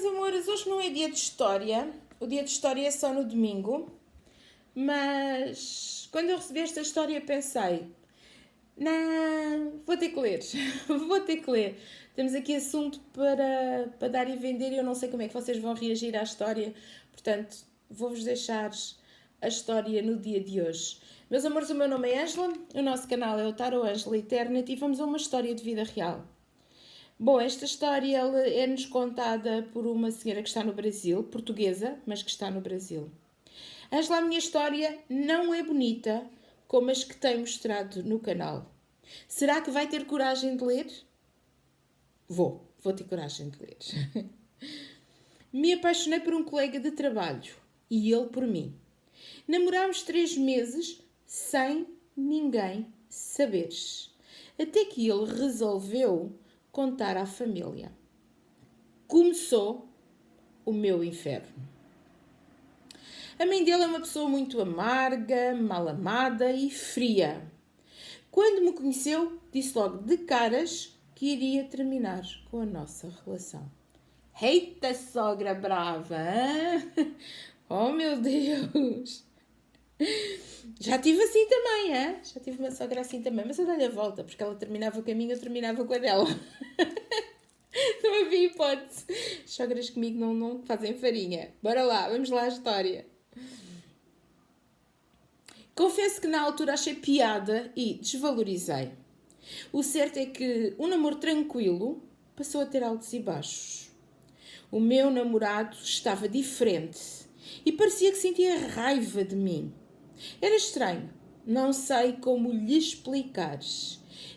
meus amores, hoje não é dia de história. O dia de história é só no domingo. Mas quando eu recebi esta história pensei, não, vou ter que ler. Vou ter que ler. Temos aqui assunto para dar e vender e eu não sei como é que vocês vão reagir à história. Portanto, vou-vos deixar a história no dia de hoje. Meus amores, o meu nome é Ângela, o nosso canal é o Tarot Ângela Eternity e vamos a uma história de vida real. Bom, esta história é-nos contada por uma senhora que está no Brasil, portuguesa, mas que está no Brasil. Ângela, a minha história não é bonita como as que tem mostrado no canal. Será que vai ter coragem de ler? Vou ter coragem de ler. Me apaixonei por um colega de trabalho e ele por mim. Namorámos 3 meses sem ninguém saber. Até que ele resolveu contar à família. Começou o meu inferno. A mãe dele é uma pessoa muito amarga, mal amada e fria. Quando me conheceu, disse logo de caras que iria terminar com a nossa relação. Eita, sogra brava! Hein? Oh, meu Deus! Já tive assim também, hein? Já tive uma sogra assim também, mas eu dei-lhe a volta, porque ela terminava com a minha, eu terminava com a dela. Não havia hipótese. Sogras comigo não fazem farinha. Bora lá, vamos lá à história. Confesso que na altura achei piada e desvalorizei. O certo é que um namoro tranquilo passou a ter altos e baixos. O meu namorado estava diferente e parecia que sentia raiva de mim. Era estranho, não sei como lhe explicar.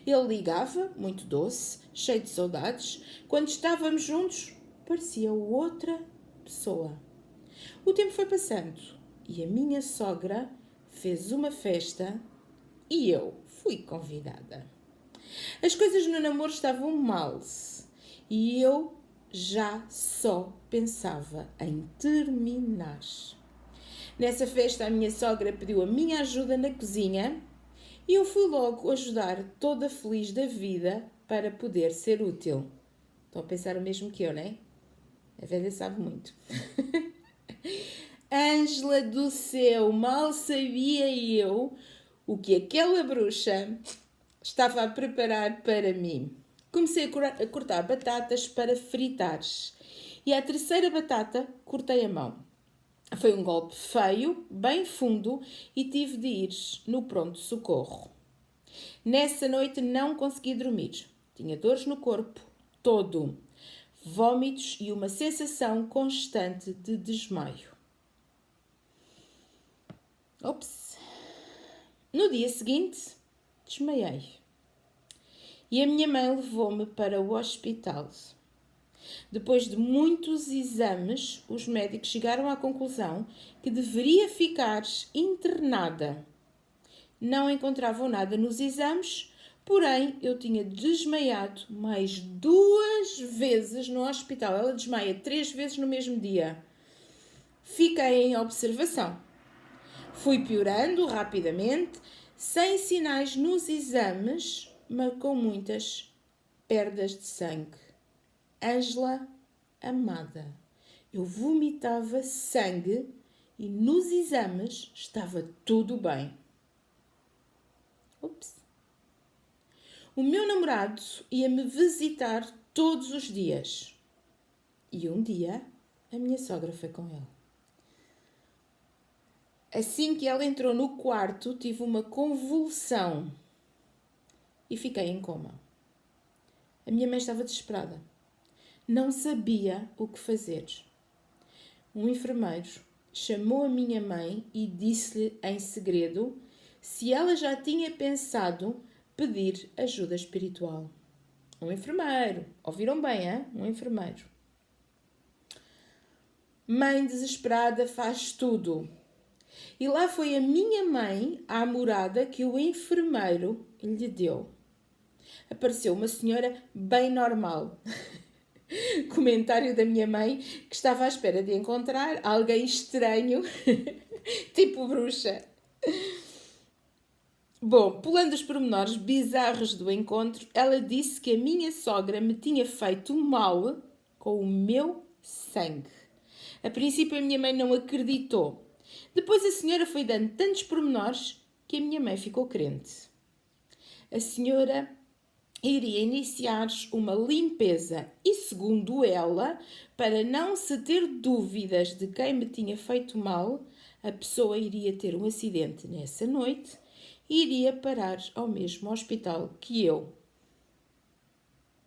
Ele ligava, muito doce, cheio de saudades. Quando estávamos juntos, parecia outra pessoa. O tempo foi passando e a minha sogra fez uma festa e eu fui convidada. As coisas no namoro estavam mal e eu já só pensava em terminar. Nessa festa a minha sogra pediu a minha ajuda na cozinha e eu fui logo ajudar toda feliz da vida para poder ser útil. Estão a pensar o mesmo que eu, não é? A velha sabe muito. Ângela do céu, mal sabia eu o que aquela bruxa estava a preparar para mim. Comecei a cortar batatas para fritar e à terceira batata cortei a mão. Foi um golpe feio, bem fundo e tive de ir no pronto-socorro. Nessa noite não consegui dormir. Tinha dores no corpo todo, vômitos e uma sensação constante de desmaio. Ops! No dia seguinte, desmaiei. E a minha mãe levou-me para o hospital. Depois de muitos exames, os médicos chegaram à conclusão que deveria ficar internada. Não encontravam nada nos exames, porém eu tinha desmaiado mais 2 vezes no hospital. Ela desmaia 3 vezes no mesmo dia. Fiquei em observação. Fui piorando rapidamente, sem sinais nos exames, mas com muitas perdas de sangue. Ângela amada, eu vomitava sangue e nos exames estava tudo bem. Ups. O meu namorado ia-me visitar todos os dias. E um dia a minha sogra foi com ele. Assim que ela entrou no quarto, tive uma convulsão e fiquei em coma. A minha mãe estava desesperada. Não sabia o que fazer. Um enfermeiro chamou a minha mãe e disse-lhe em segredo se ela já tinha pensado pedir ajuda espiritual. Um enfermeiro. Ouviram bem, hein? Um enfermeiro. Mãe desesperada faz tudo. E lá foi a minha mãe à morada que o enfermeiro lhe deu. Apareceu uma senhora bem normal. Comentário da minha mãe que estava à espera de encontrar alguém estranho, tipo bruxa. Bom, pulando os pormenores bizarros do encontro, ela disse que a minha sogra me tinha feito mal com o meu sangue. A princípio a minha mãe não acreditou. Depois a senhora foi dando tantos pormenores que a minha mãe ficou crente. A senhora iria iniciar uma limpeza e, segundo ela, para não se ter dúvidas de quem me tinha feito mal, a pessoa iria ter um acidente nessa noite e iria parar ao mesmo hospital que eu.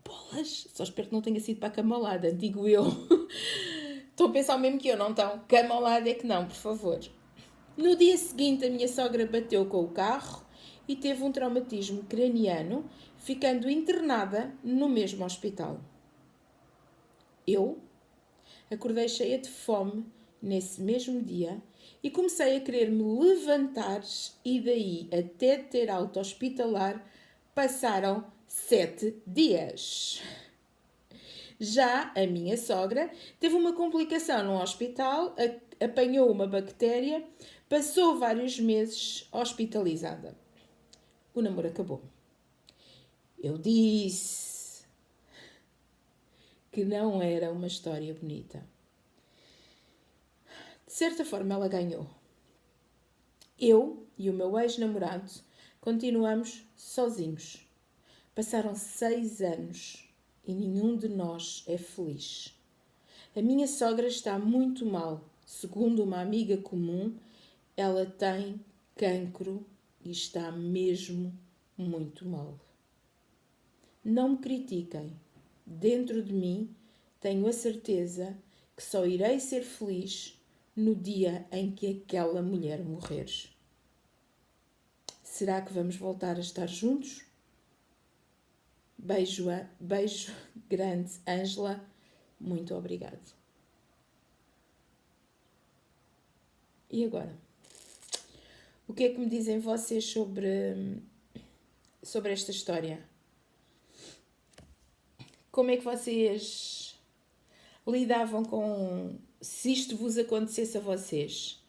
Bolas! Só espero que não tenha sido para a cama ao lado, digo eu. Estou a pensar mesmo que eu não estou. Cama ao lado é que não, por favor. No dia seguinte, a minha sogra bateu com o carro e teve um traumatismo craniano, ficando internada no mesmo hospital. Eu acordei cheia de fome nesse mesmo dia e comecei a querer me levantar e daí até ter alta hospitalar passaram 7 dias. Já a minha sogra teve uma complicação no hospital, apanhou uma bactéria, passou vários meses hospitalizada. O namoro acabou. Eu disse que não era uma história bonita. De certa forma, ela ganhou. Eu e o meu ex-namorado continuamos sozinhos. Passaram 6 anos e nenhum de nós é feliz. A minha sogra está muito mal. Segundo uma amiga comum, ela tem cancro e está mesmo muito mal. Não me critiquem. Dentro de mim, tenho a certeza que só irei ser feliz no dia em que aquela mulher morrer. Será que vamos voltar a estar juntos? Beijo grande, Ângela. Muito obrigado. E agora? O que é que me dizem vocês sobre esta história? Como é que vocês lidavam com... Se isto vos acontecesse a vocês,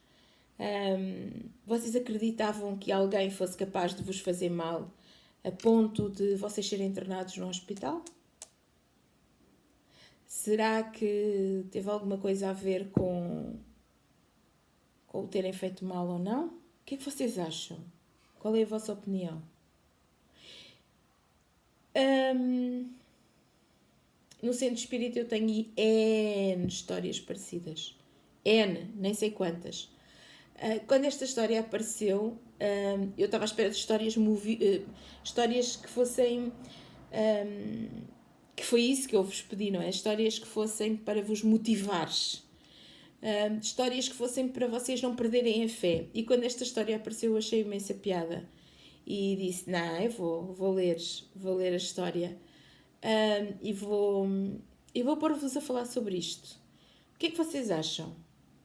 vocês acreditavam que alguém fosse capaz de vos fazer mal a ponto de vocês serem internados no hospital? Será que teve alguma coisa a ver com o terem feito mal ou não? O que é que vocês acham? Qual é a vossa opinião? No centro espírita eu tenho N histórias parecidas. N, nem sei quantas. Quando esta história apareceu, eu estava à espera de histórias que fossem... que foi isso que eu vos pedi, não é? Histórias que fossem para vos motivar. Histórias que fossem para vocês não perderem a fé. E quando esta história apareceu, eu achei imensa piada. E disse, não, eu vou ler a história. E vou pôr-vos a falar sobre isto. O que é que vocês acham?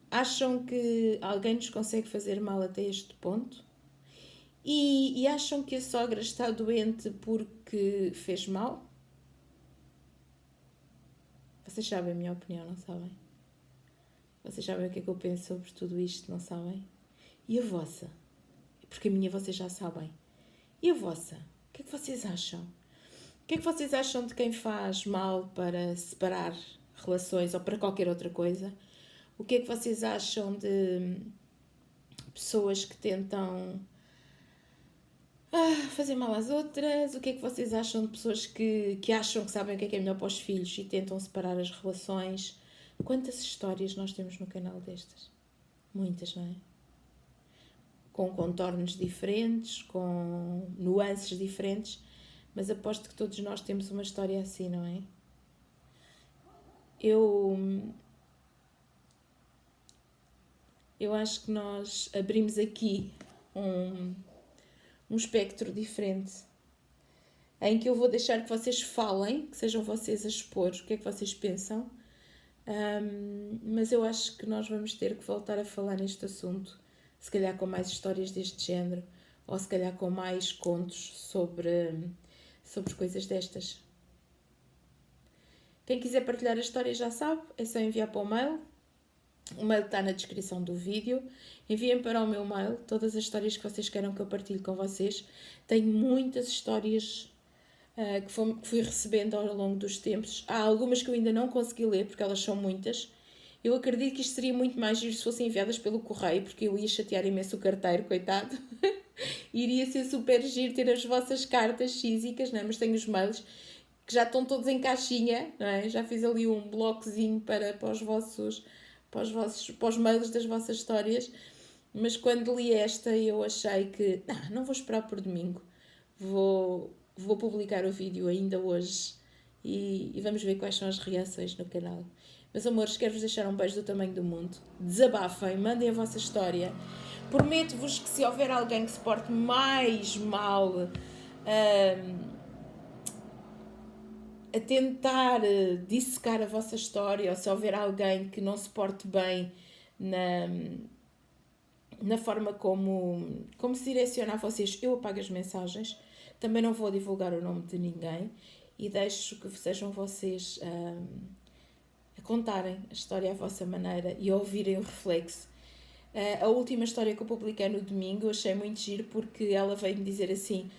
Acham que alguém nos consegue fazer mal até este ponto? E acham que a sogra está doente porque fez mal? Vocês sabem a minha opinião, não sabem? Vocês sabem o que é que eu penso sobre tudo isto, não sabem? E a vossa? Porque a minha vocês já sabem. E a vossa? O que é que vocês acham? O que é que vocês acham de quem faz mal para separar relações ou para qualquer outra coisa? O que é que vocês acham de pessoas que tentam fazer mal às outras? O que é que vocês acham de pessoas que acham que sabem o que é melhor para os filhos e tentam separar as relações? Quantas histórias nós temos no canal destas? Muitas, não é? Com contornos diferentes, com nuances diferentes, mas aposto que todos nós temos uma história assim, não é? Eu acho que nós abrimos aqui um espectro diferente, em que eu vou deixar que vocês falem, que sejam vocês a expor o que é que vocês pensam, mas eu acho que nós vamos ter que voltar a falar neste assunto, se calhar com mais histórias deste género, ou se calhar com mais contos sobre coisas destas. Quem quiser partilhar a história já sabe, é só enviar para o mail. O mail está na descrição do vídeo. Enviem para o meu mail todas as histórias que vocês queiram que eu partilhe com vocês. Tenho muitas histórias que fui recebendo ao longo dos tempos. Há algumas que eu ainda não consegui ler, porque elas são muitas. Eu acredito que isto seria muito mais giro se fossem enviadas pelo correio, porque eu ia chatear imenso o carteiro, coitado. Iria ser super giro ter as vossas cartas físicas, não é? Mas tenho os mails que já estão todos em caixinha, não é? Já fiz ali um blocozinho para os mails das vossas histórias. Mas quando li esta, eu achei que não vou esperar por domingo. Vou publicar o vídeo ainda hoje e vamos ver quais são as reações no canal. Meus amores, quero-vos deixar um beijo do tamanho do mundo. Desabafem, mandem a vossa história. Prometo-vos que se houver alguém que se porte mais mal a tentar dissecar a vossa história, ou se houver alguém que não se porte bem na forma como se direciona a vocês, eu apago as mensagens. Também não vou divulgar o nome de ninguém e deixo que sejam vocês a contarem a história à vossa maneira e a ouvirem o reflexo. A última história que eu publiquei no domingo eu achei muito giro, porque ela veio-me dizer assim: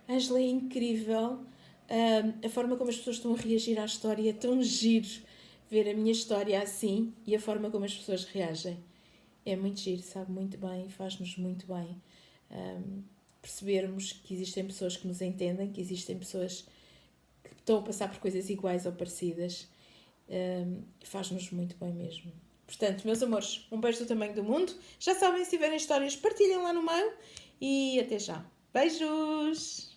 Ângela, é incrível a forma como as pessoas estão a reagir à história, é tão giro ver a minha história assim e a forma como as pessoas reagem. É muito giro, sabe muito bem, faz-nos muito bem percebermos que existem pessoas que nos entendem, que existem pessoas que estão a passar por coisas iguais ou parecidas. Faz-nos muito bem mesmo. Portanto, meus amores, um beijo do tamanho do mundo. Já sabem, se tiverem histórias, partilhem lá no mail e até já. Beijos!